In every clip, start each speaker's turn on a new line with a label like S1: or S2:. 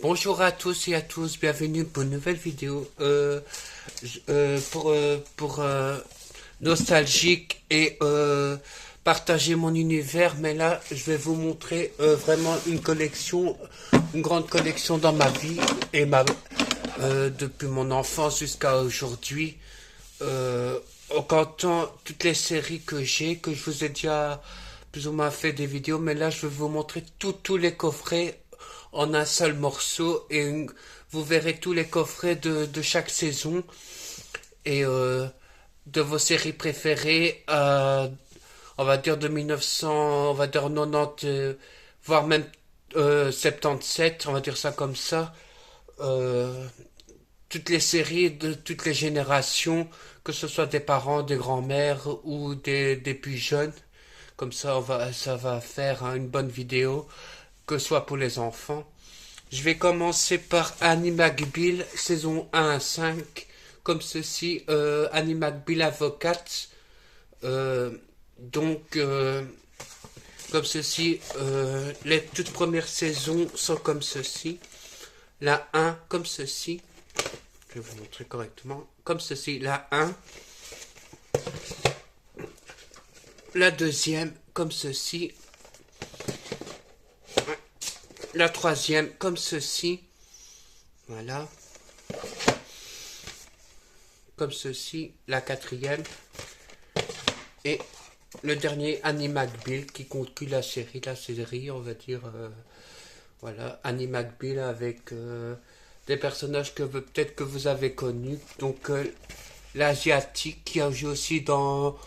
S1: Bonjour à tous et à tous, bienvenue pour une nouvelle vidéo pour nostalgique et partager mon univers. Mais là, je vais vous montrer vraiment une grande collection dans ma vie et depuis mon enfance jusqu'à aujourd'hui. En comptant toutes les séries que j'ai, que je vous ai déjà plus ou moins fait des vidéos, mais là je vais vous montrer tous les coffrets en un seul morceau et vous verrez tous les coffrets de chaque saison et de vos séries préférées, on va dire de 1900, on va dire 90, voire même 77, on va dire ça comme ça. Euh, Toutes les séries de toutes les générations, que ce soit des parents, des grands-mères ou des plus jeunes. Comme ça, ça va faire une bonne vidéo, que ce soit pour les enfants. Je vais commencer par Annie McBeal, saison 1 à 5, comme ceci, Annie McBeal avocate. Euh, donc, comme ceci, les toutes premières saisons sont comme ceci. La 1 comme ceci. Je vais vous montrer correctement. Comme ceci, la 1. La deuxième, comme ceci. La troisième, comme ceci. Voilà. Comme ceci. La quatrième. Et le dernier, Annie McBeal, qui conclut la série, on va dire. Voilà, Annie McBeal avec des personnages que peut-être que vous avez connus. Donc, l'asiatique qui a joué aussi dans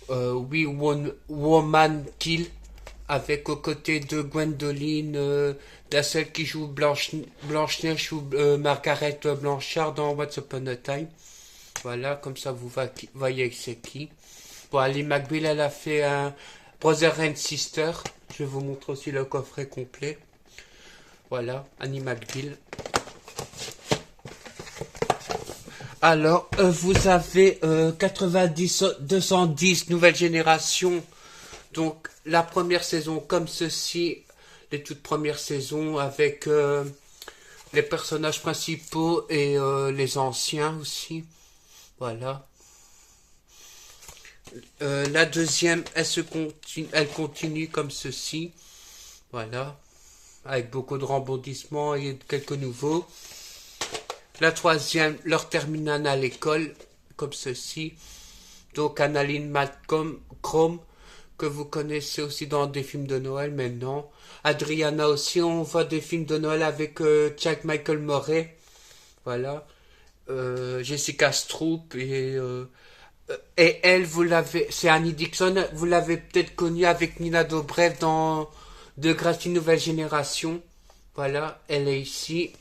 S1: Woman Kill, avec aux côtés de Gwendoline, la celle qui joue Blanche-Neige ou Margaret Blanchard dans Once Upon a Time. Voilà, comme ça vous voyez c'est qui. Bon, Ali McBeal, elle a fait un Brother and Sister. Je vais vous montrer aussi le coffret complet. Voilà, Annie McBeal. Alors, vous avez 90, 210 nouvelle génération. Donc, la première saison comme ceci, les toutes premières saisons avec les personnages principaux et les anciens aussi. Voilà. La deuxième, elle continue comme ceci. Voilà. Avec beaucoup de rebondissements et quelques nouveaux. La troisième, leur terminale à l'école, comme ceci. Donc, Annaline Malcolm Chrome, que vous connaissez aussi dans des films de Noël maintenant. Adriana aussi, on voit des films de Noël avec Jack Michael Murray. Voilà. Jessica Stroup et elle, c'est Annie Dixon, vous l'avez peut-être connue avec Nina Dobrev dans De grâce une nouvelle génération. Voilà, elle est ici.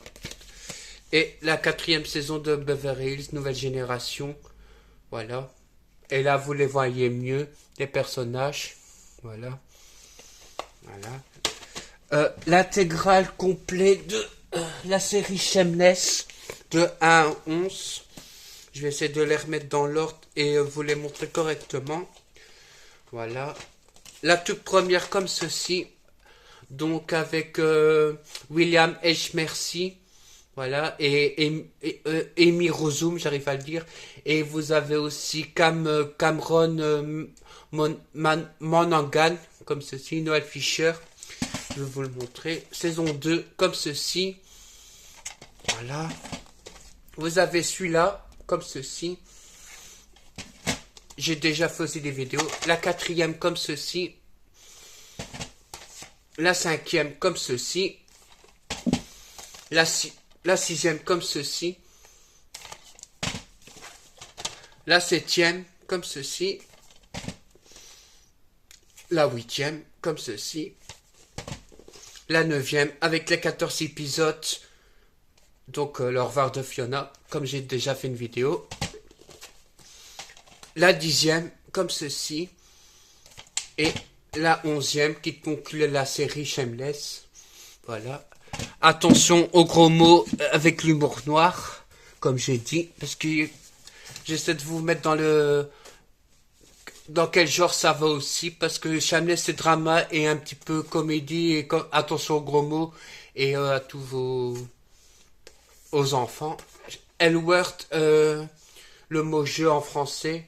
S1: Et la quatrième saison de Beverly Hills, nouvelle génération. Voilà. Et là, vous les voyez mieux, les personnages. Voilà. Voilà. L'intégrale complet de la série Shameless, de 1 à 11. Je vais essayer de les remettre dans l'ordre et vous les montrer correctement. Voilà. La toute première comme ceci. Donc avec William H. Mercy. Voilà. Et Amy Rossum, j'arrive à le dire. Et vous avez aussi Cameron Monaghan, comme ceci. Noel Fisher. Je vais vous le montrer. Saison 2, comme ceci. Voilà. Vous avez celui-là, comme ceci. J'ai déjà fait aussi des vidéos. La quatrième, comme ceci. La cinquième, comme ceci. La sixième, comme ceci. La septième, comme ceci. La huitième, comme ceci. La neuvième, avec les 14 épisodes. Donc, le revoir de Fiona, comme j'ai déjà fait une vidéo. La dixième, comme ceci. Et la onzième, qui conclut la série Shameless. Voilà. Attention aux gros mots avec l'humour noir, comme j'ai dit, parce que j'essaie de vous mettre dans quel genre ça va aussi, parce que Shameless c'est drama et un petit peu comédie, et attention aux gros mots et à tous vos aux enfants. Elworth, le mot jeu en français,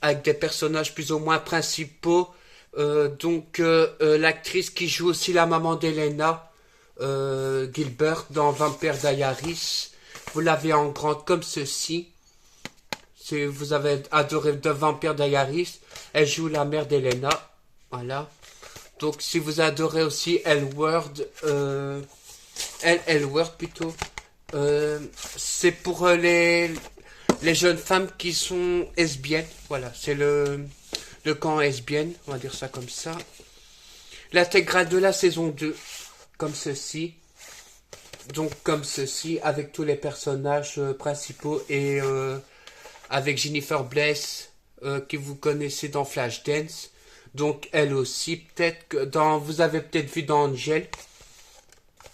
S1: avec des personnages plus ou moins principaux. L'actrice qui joue aussi la maman d'Elena, Gilbert, dans Vampire Diaries. Vous l'avez en grande comme ceci. Si vous avez adoré The Vampire Diaries, elle joue la mère d'Elena. Voilà. Donc si vous adorez aussi Elworth, Elworth plutôt, c'est pour les jeunes femmes qui sont lesbiennes. Voilà, c'est le camp lesbienne, on va dire ça comme ça. L'intégrale de la saison 2, comme ceci. Donc comme ceci, avec tous les personnages principaux et avec Jennifer Bliss, que vous connaissez dans Flashdance. Donc elle aussi, peut-être que vous avez peut-être vu dans Angel.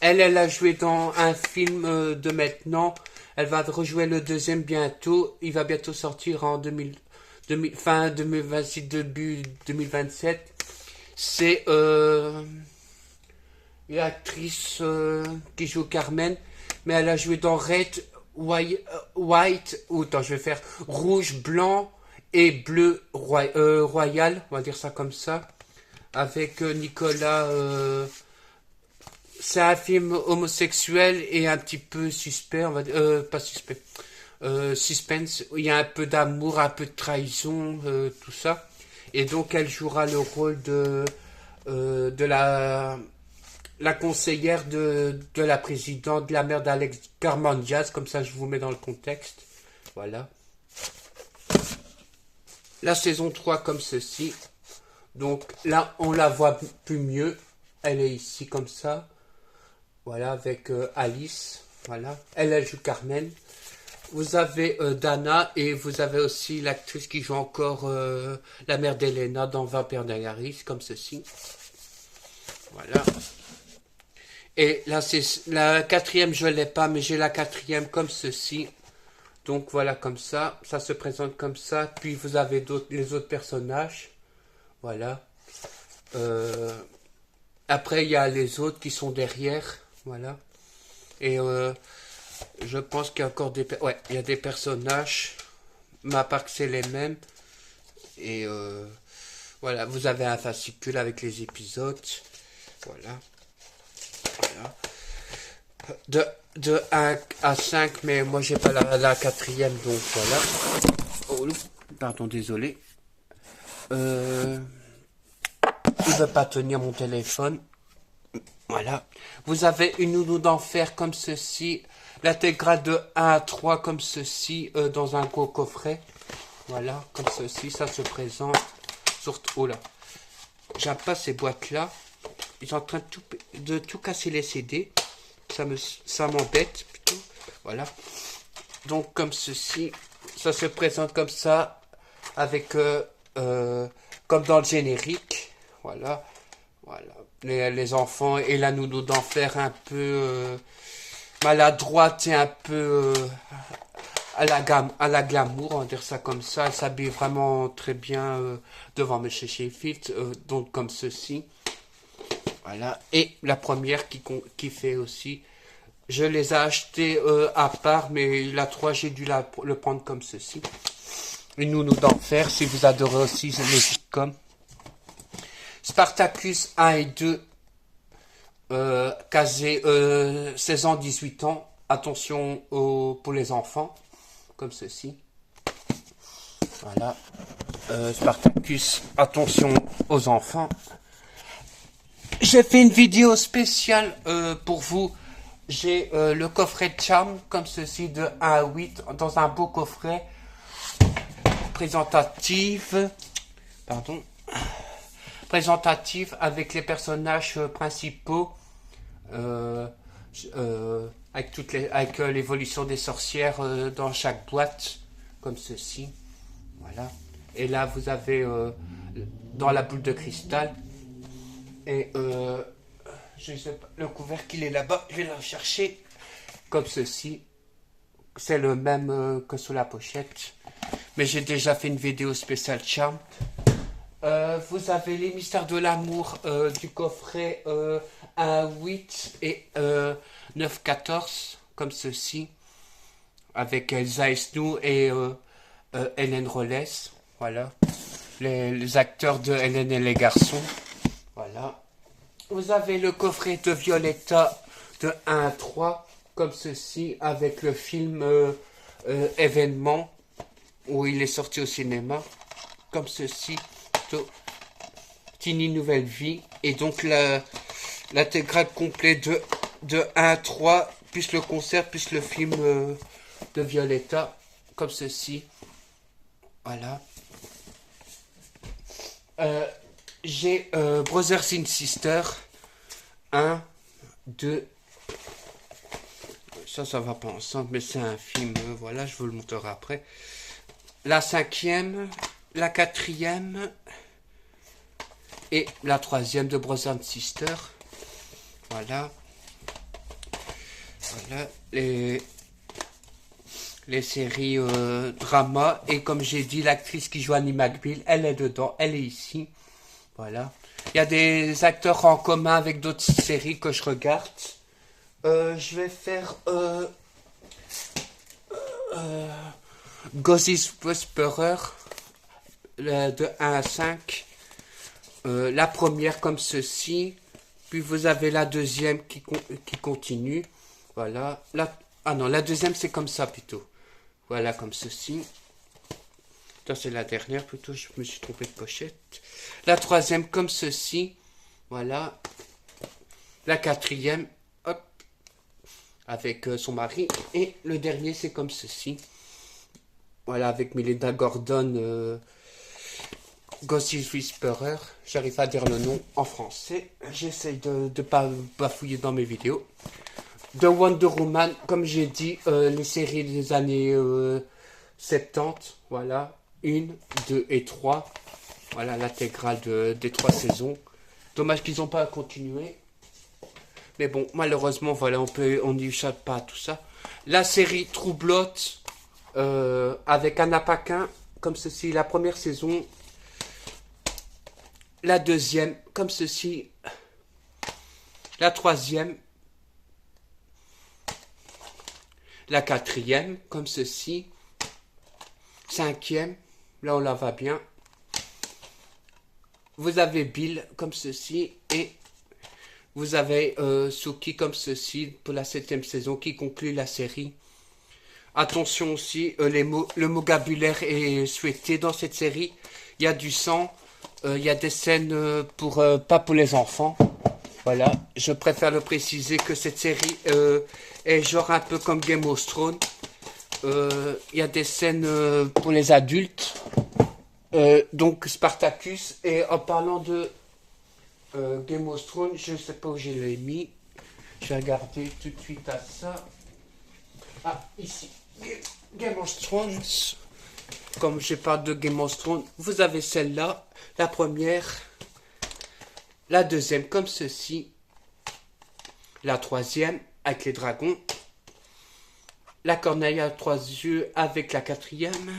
S1: Elle a joué dans un film de maintenant. Elle va rejouer le deuxième bientôt. Il va bientôt sortir en fin 2026, début 2027. C'est une actrice qui joue Carmen. Mais elle a joué dans Red, White, ou attends, je vais faire rouge, blanc et bleu royal. On va dire ça comme ça. Avec Nicolas... c'est un film homosexuel et un petit peu suspect, on va dire, pas suspect, suspense. Il y a un peu d'amour, un peu de trahison, tout ça. Et donc elle jouera le rôle de la conseillère de la présidente, de la mère d'Alex Garman Diaz, comme ça je vous mets dans le contexte. Voilà. La saison 3 comme ceci. Donc là on la voit plus mieux. Elle est ici comme ça. Voilà, avec Alice, voilà. Elle joue Carmen. Vous avez Dana et vous avez aussi l'actrice qui joue encore la mère d'Elena dans Vampire Diaries, comme ceci. Voilà. Et là, c'est la quatrième, je ne l'ai pas, mais j'ai la quatrième comme ceci. Donc voilà, comme ça. Ça se présente comme ça. Puis vous avez les autres personnages. Voilà. Après, il y a les autres qui sont derrière. Voilà. Et je pense qu'il y a encore des... Ouais, il y a des personnages. Mais à part que c'est les mêmes. Et voilà, vous avez un fascicule avec les épisodes. Voilà. Voilà. De 1 à 5, mais moi j'ai pas la quatrième, donc voilà. Oh, pardon, désolé. Il veut pas tenir mon téléphone. Voilà. Vous avez une nounou d'enfer comme ceci. L'intégrale de 1 à 3 comme ceci dans un gros coffret. Voilà, comme ceci. Ça se présente. Surtout, oh là. J'aime pas ces boîtes-là. Ils sont en train de tout casser les CD. Ça m'embête plutôt. Voilà. Donc comme ceci. Ça se présente comme ça. Avec comme dans le générique. Voilà. Voilà. Les enfants et la nounou d'enfer un peu maladroite et un peu à la glamour, on va dire ça comme ça. Elle s'habille vraiment très bien devant M. Sheffield, donc comme ceci. Voilà. Et la première qui fait aussi. Je les ai achetés à part, mais la 3, j'ai dû le prendre comme ceci. Une nounou d'enfer, si vous adorez aussi les sitcoms. Spartacus 1 et 2, casé 16 ans, 18 ans. Attention pour les enfants, comme ceci. Voilà. Spartacus, attention aux enfants. J'ai fait une vidéo spéciale pour vous. J'ai le coffret Charm, comme ceci, de 1 à 8, dans un beau coffret présentative. Pardon. Présentative avec les personnages principaux, avec l'évolution des sorcières dans chaque boîte, comme ceci. Voilà. Et là, vous avez dans la boule de cristal. Et je sais pas, le couvercle il est là-bas. Je vais le chercher comme ceci. C'est le même que sur la pochette. Mais j'ai déjà fait une vidéo spéciale Charm. Vous avez les mystères de l'amour du coffret 1, 8 et 9, 14. comme ceci, avec Elsa Esnou et Hélène Rollès. Voilà. Les acteurs de Hélène et les garçons. Voilà. Vous avez le coffret de Violetta de 1 à 3, comme ceci, avec le film Événement, où il est sorti au cinéma, comme ceci, Tini Nouvelle Vie, et donc l'intégrale complète de 1 à 3, plus le concert, plus le film de Violetta, comme ceci. Voilà. J'ai Brothers and Sisters 1, 2. Ça va pas ensemble, mais c'est un film. Voilà, je vous le montrerai après. La 5e, la 4e et la 3e de Brothers and Sisters. Voilà. Voilà les séries drama. Et comme j'ai dit, l'actrice qui joue Annie McBeal, elle est dedans, elle est ici. Voilà. Il y a des acteurs en commun avec d'autres séries que je regarde. Je vais faire Gossip Whisperer de 1 à 5. La première comme ceci. Puis vous avez la deuxième qui continue. Voilà. Ah non, la deuxième c'est comme ça plutôt. Voilà, comme ceci. Ça c'est la dernière plutôt, je me suis trompé de pochette. La troisième comme ceci. Voilà. La quatrième, hop, avec son mari. Et le dernier c'est comme ceci. Voilà, avec Melinda Gordon, Gossip Whisperer. J'arrive à dire le nom en français. J'essaye de ne pas bafouiller dans mes vidéos. The Wonder Woman, comme j'ai dit, les séries des années 70, voilà, 1, 2 et 3. Voilà l'intégrale des 3 saisons. Dommage qu'ils n'ont pas continué. Mais bon, malheureusement, voilà, on n'y échappe pas à tout ça. La série Troublotte, avec Anna Paquin, comme ceci, la première saison. La deuxième, comme ceci. La troisième. La quatrième, comme ceci. Cinquième, là on la va bien. Vous avez Bill, comme ceci. Et vous avez Suki, comme ceci, pour la 7e saison, qui conclut la série. Attention aussi, le vocabulaire est souhaité dans cette série. Il y a du sang, il y a des scènes pas pour les enfants. Voilà, je préfère le préciser que cette série est genre un peu comme Game of Thrones. Il y a des scènes pour les adultes. Donc Spartacus. Et en parlant de Game of Thrones, je ne sais pas où je l'ai mis. Je vais regarder tout de suite à ça. Ah, ici. Game of Thrones. Comme je parle de Game of Thrones, vous avez celle-là. La première. La deuxième comme ceci. La troisième avec les dragons. La corneille à 3 yeux avec la quatrième.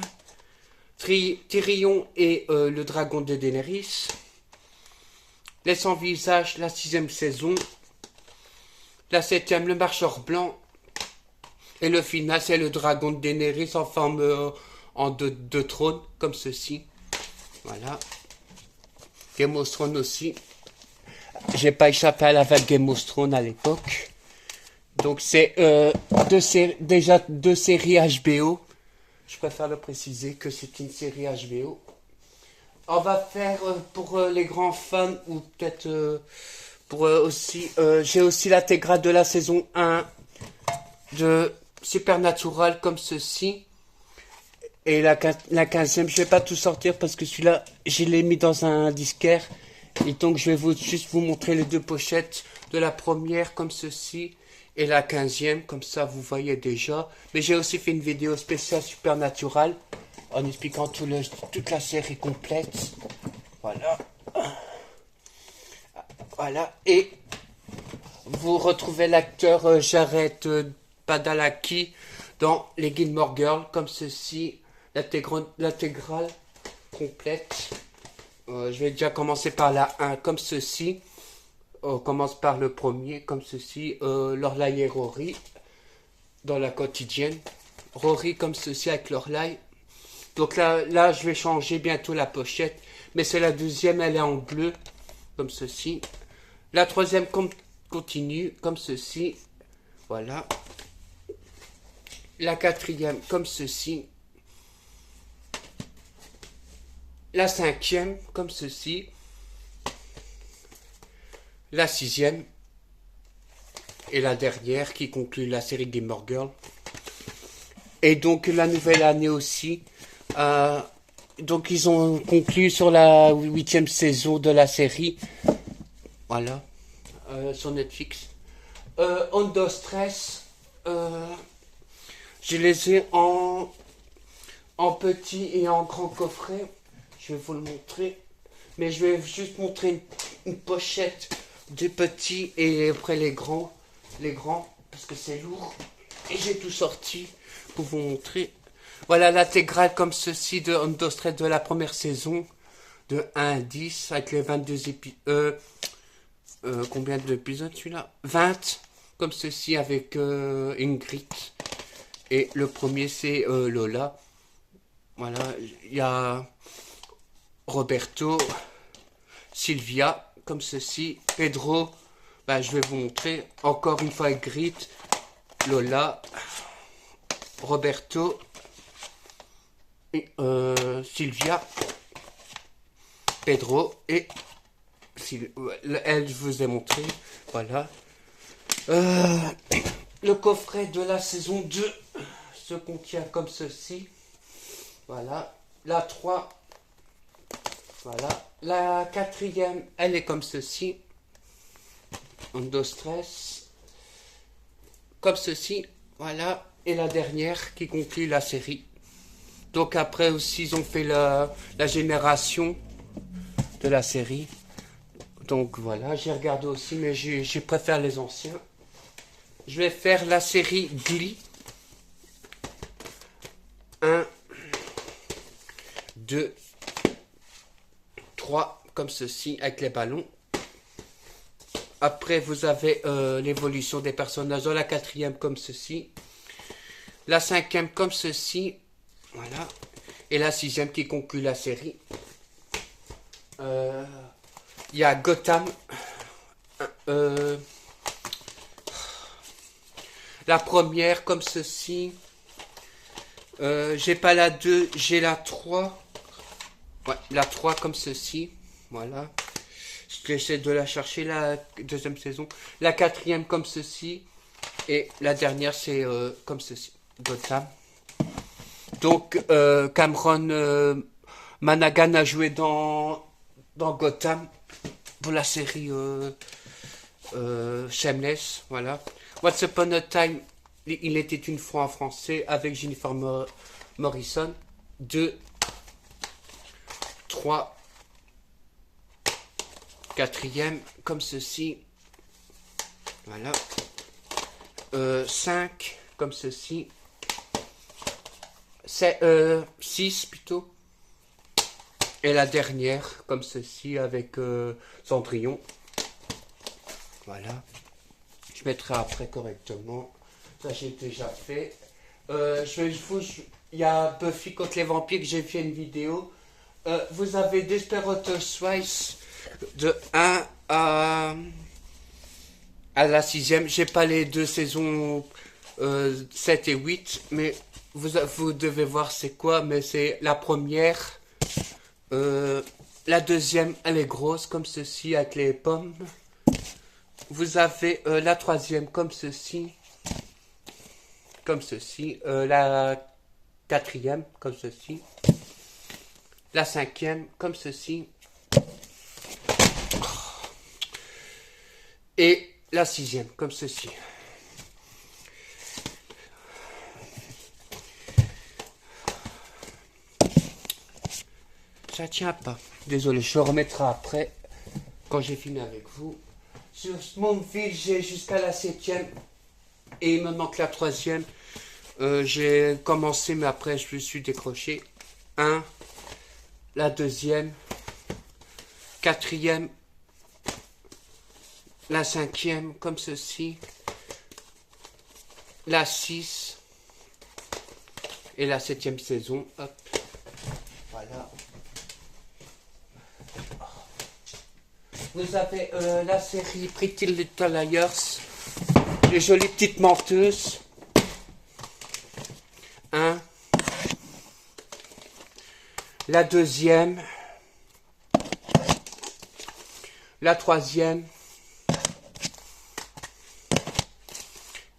S1: Tyrion et le dragon de Daenerys. Les 100 visages, la 6e saison. La 7e, le marcheur blanc. Et le final, c'est le dragon de Daenerys en forme en de trône, comme ceci. Voilà. Game of Thrones aussi. J'ai pas échappé à la vague Game of Thrones à l'époque. Donc c'est déjà 2 séries HBO. Je préfère le préciser que c'est une série HBO. On va faire pour les grands fans ou peut-être pour aussi. J'ai aussi l'intégrale de la saison 1 de Supernatural comme ceci. Et la 15e, je vais pas tout sortir parce que celui-là, je l'ai mis dans un disquaire. Et donc je vais juste vous montrer les 2 pochettes de la première comme ceci. Et la 15e, comme ça vous voyez déjà. Mais j'ai aussi fait une vidéo spéciale Supernatural en expliquant toute la série complète. Voilà. Voilà. Et vous retrouvez l'acteur Jared Padalecki dans les Gilmore Girls comme ceci. L'intégrale complète. Je vais déjà commencer par la 1 comme ceci. On commence par le premier comme ceci. Lorelai et Rory. dans la quotidienne. Rory comme ceci avec Lorelai. Donc là, je vais changer bientôt la pochette. Mais c'est la deuxième, elle est en bleu, comme ceci. La troisième continue, comme ceci. Voilà. La quatrième, comme ceci. La cinquième, comme ceci. La sixième. Et la dernière, qui conclut la série Gamer Girl. Et donc, la nouvelle année aussi. Donc, ils ont conclu sur la 8e saison de la série. Voilà. Sur Netflix. Under Stress. Je les ai en petit et en grand coffret. Je vais vous le montrer. Mais je vais juste montrer une pochette des petits et après les grands. Les grands, parce que c'est lourd. Et j'ai tout sorti pour vous montrer. Voilà l'intégrale comme ceci de Under Stress de la première saison. De 1 à 10 avec les 22 épisodes. Combien d'épisodes celui-là? 20. Comme ceci avec Ingrid. Et le premier c'est Lola. Voilà, il y a Roberto, Sylvia, comme ceci, Pedro, je vais vous montrer, encore une fois Ingrid, Lola, Roberto, Sylvia, Pedro et elle, je vous ai montré, voilà. Le coffret de la saison 2 se contient comme ceci. Voilà. La 3. Voilà. La quatrième, elle est comme ceci. Under Stress. Comme ceci. Voilà. Et la dernière qui conclut la série. Donc après aussi, ils ont fait la génération de la série. Donc voilà, j'ai regardé aussi, mais je préfère les anciens. Je vais faire la série Glee. 1, 2, 3, comme ceci, avec les ballons. Après, vous avez l'évolution des personnages dans la quatrième, comme ceci. La cinquième, comme ceci. Voilà. Et la sixième qui conclut la série. Il y a Gotham. La première, comme ceci. J'ai pas la 2, j'ai la 3. Ouais, la 3 comme ceci. Voilà. J'essaie de la chercher, la deuxième saison. La quatrième comme ceci. Et la dernière, c'est comme ceci. Gotham. Donc, Cameron Monaghan a joué dans Gotham. Pour la série Shameless. Voilà. Once Upon a Time, il était une fois en français avec Jennifer Morrison. 2, 3, quatrième, comme ceci. Voilà. 5, comme ceci. 6 plutôt. Et la dernière, comme ceci, avec Cendrillon. Voilà. Je mettrai après correctement. Ça, j'ai déjà fait. Il y a Buffy contre les vampires que j'ai fait une vidéo. Vous avez Desperate Housewives de 1 à la 6e. J'ai pas les deux saisons 7 et 8, mais vous devez voir c'est quoi. Mais c'est la première. La deuxième, elle est grosse comme ceci avec les pommes. Vous avez la troisième comme ceci. Comme ceci. La quatrième comme ceci. La cinquième comme ceci. Et la sixième comme ceci. Ça tient pas. Désolé, je remettrai après quand j'ai fini avec vous. Sur Smallville, j'ai jusqu'à la 7e et il me manque la 3e. J'ai commencé, mais après je me suis décroché. 1, la 2e, 4e, la 5e, comme ceci. la 6 et la 7e saison. Hop. Voilà. Vous avez la série Pretty Little Liars, les jolies petites menteuses. 1. La 2e. La 3e.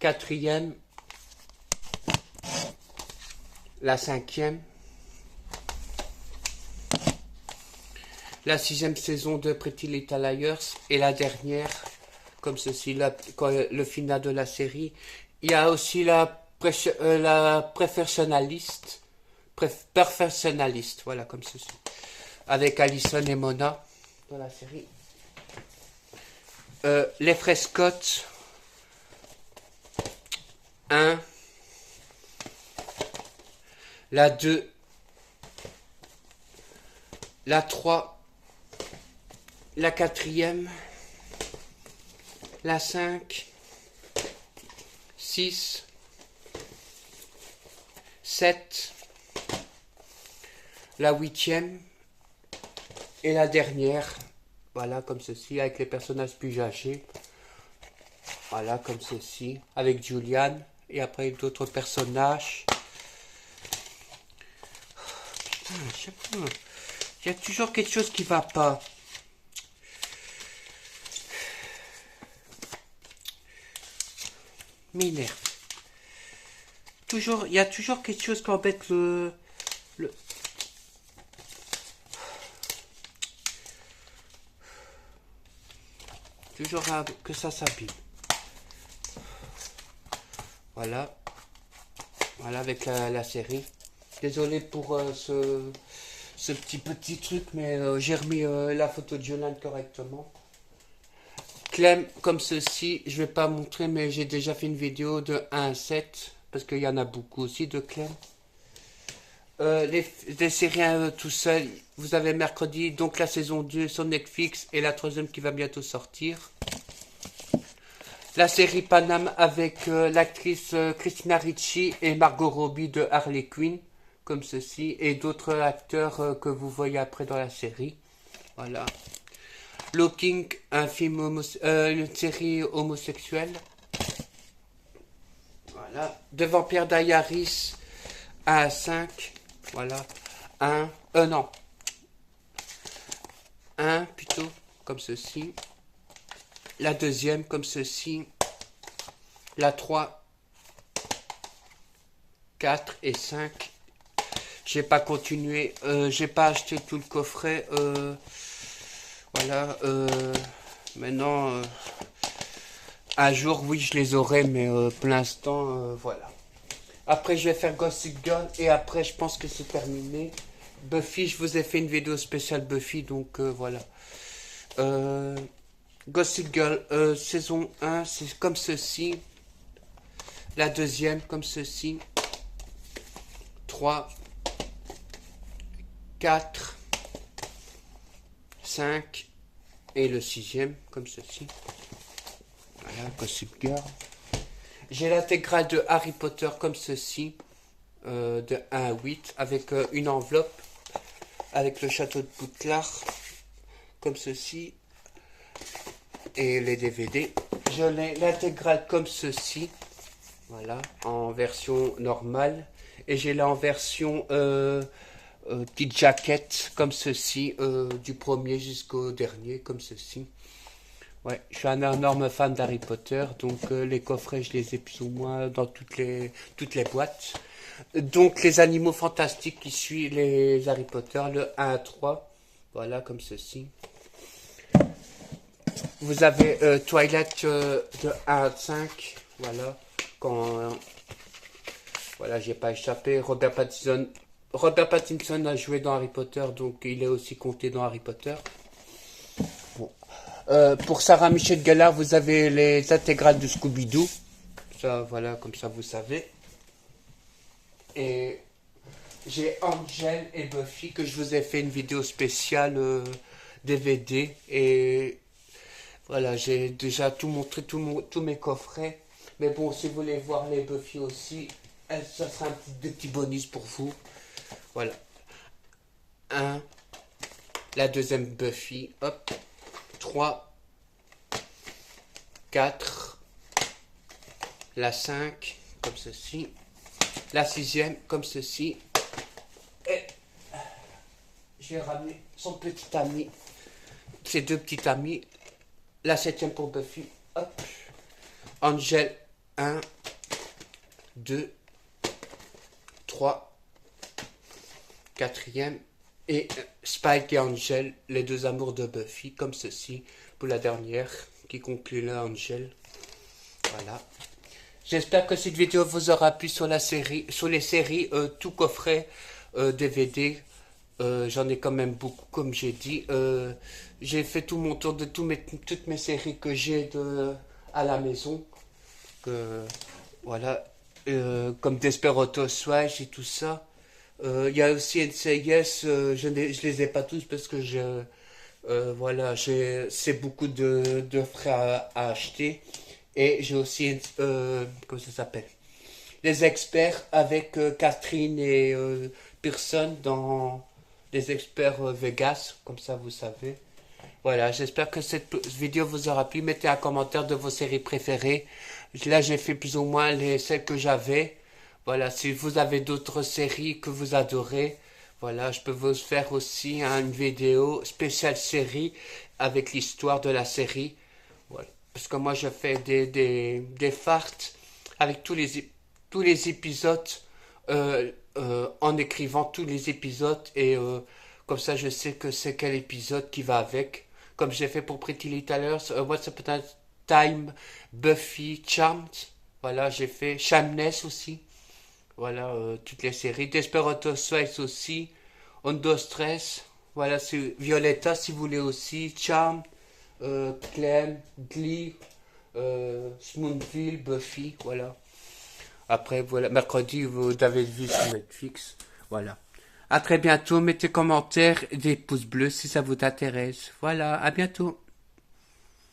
S1: 4e. La 5e. La 6e saison de Pretty Little Liars. Et la dernière, comme ceci, le final de la série. Il y a aussi la perfectionnaliste, voilà, comme ceci. Avec Allison et Mona dans la série. Les frères Scott. 1. La 2. La 3. La 4e. La 5. 6. 7. La 8e. Et la dernière. Voilà, comme ceci, avec les personnages plus âgés. Voilà, comme ceci, avec Julian. Et après d'autres personnages. Putain, il y a toujours quelque chose qui va pas. M'énerve. Il y a toujours quelque chose qui embête le... Toujours que ça s'abîme. Voilà. Voilà avec la série. Désolé pour ce petit truc, mais j'ai remis la photo de Yolande correctement. Clem, comme ceci, je vais pas montrer, mais j'ai déjà fait une vidéo de 1 à 7, parce qu'il y en a beaucoup aussi de Clem. Les séries tout seul, vous avez mercredi, donc la saison 2 sur Netflix, et la 3e qui va bientôt sortir. La série Panam avec l'actrice Christina Ricci et Margot Robbie de Harley Quinn, comme ceci, et d'autres acteurs que vous voyez après dans la série. Voilà. Looking, un film une série homosexuelle. Voilà. De Vampire Diaries 1 à 5. Voilà. 1 plutôt, comme ceci. La 2e comme ceci. La 3, 4 et 5. J'ai pas continué. J'ai pas acheté tout le coffret. Voilà. Maintenant, un jour, oui, je les aurai, mais pour l'instant, voilà. Après, je vais faire Gossip Girl et après, je pense que c'est terminé. Buffy, je vous ai fait une vidéo spéciale Buffy, donc voilà. Gossip Girl, saison 1, c'est comme ceci. La 2e, comme ceci. 3, 4, 5 et le 6e, comme ceci. Voilà, Gossip Girl. J'ai l'intégrale de Harry Potter comme ceci, de 1 à 8, avec une enveloppe, avec le château de Poudlard, comme ceci, et les DVD. Je l'ai l'intégrale comme ceci, voilà, en version normale, et j'ai là en version petite jaquette, comme ceci, du premier jusqu'au dernier, comme ceci. Ouais, je suis un énorme fan d'Harry Potter, donc les coffrets, je les ai plus ou moins dans toutes les boîtes. Donc les animaux fantastiques qui suivent les Harry Potter, le 1 à 3, voilà, comme ceci. Vous avez Twilight de 1 à 5, voilà, voilà, j'ai pas échappé. Robert Pattinson a joué dans Harry Potter, donc il est aussi compté dans Harry Potter. Bon. Pour Sarah Michelle Gellar, vous avez les intégrales de Scooby-Doo. Ça, voilà, comme ça vous savez. Et j'ai Angel et Buffy que je vous ai fait une vidéo spéciale DVD. Et voilà, j'ai déjà tout montré, tous mes coffrets. Mais bon, si vous voulez voir les Buffy aussi, ça sera des petits bonus pour vous. Voilà. La deuxième Buffy, hop. 3, 4, la 5, comme ceci. La 6e, comme ceci. Et je vais ramener son petit ami, ses deux petits amis. La 7e pour Buffy, hop. Angel, 1, 2, 3, 4e. Et Spike et Angel, les deux amours de Buffy, comme ceci, pour la dernière, qui conclut là, Angel. Voilà. J'espère que cette vidéo vous aura plu sur la série, sur les séries, tout coffret DVD. J'en ai quand même beaucoup, comme j'ai dit. J'ai fait tout mon tour de toutes mes séries que j'ai à la maison. Voilà. Comme Desperate Swag et tout ça. Il y a aussi NCIS, je les ai pas tous parce que voilà, c'est beaucoup de frais à acheter. Et j'ai aussi, comment ça s'appelle? Les experts avec Catherine et Pearson dans les experts Vegas, comme ça vous savez. Voilà, j'espère que cette vidéo vous aura plu. Mettez un commentaire de vos séries préférées. Là, j'ai fait plus ou moins celles que j'avais. Voilà, si vous avez d'autres séries que vous adorez, voilà, je peux vous faire aussi une vidéo spéciale série avec l'histoire de la série. Voilà. Parce que moi, je fais des farts avec tous les épisodes en écrivant tous les épisodes et comme ça, je sais que c'est quel épisode qui va avec. Comme j'ai fait pour Pretty Little Liars, Once Upon a Time, Buffy, Charmed. Voilà, j'ai fait Shameless aussi. Voilà, toutes les séries. Desperate Housewives aussi. Undo Stress. Voilà, c'est Violetta si vous voulez aussi. Charm. Clem. Glee. Smallville. Buffy. Voilà. Après, voilà. Mercredi, vous avez vu sur Netflix. Voilà. À très bientôt. Mettez commentaires et des pouces bleus si ça vous intéresse. Voilà. À bientôt.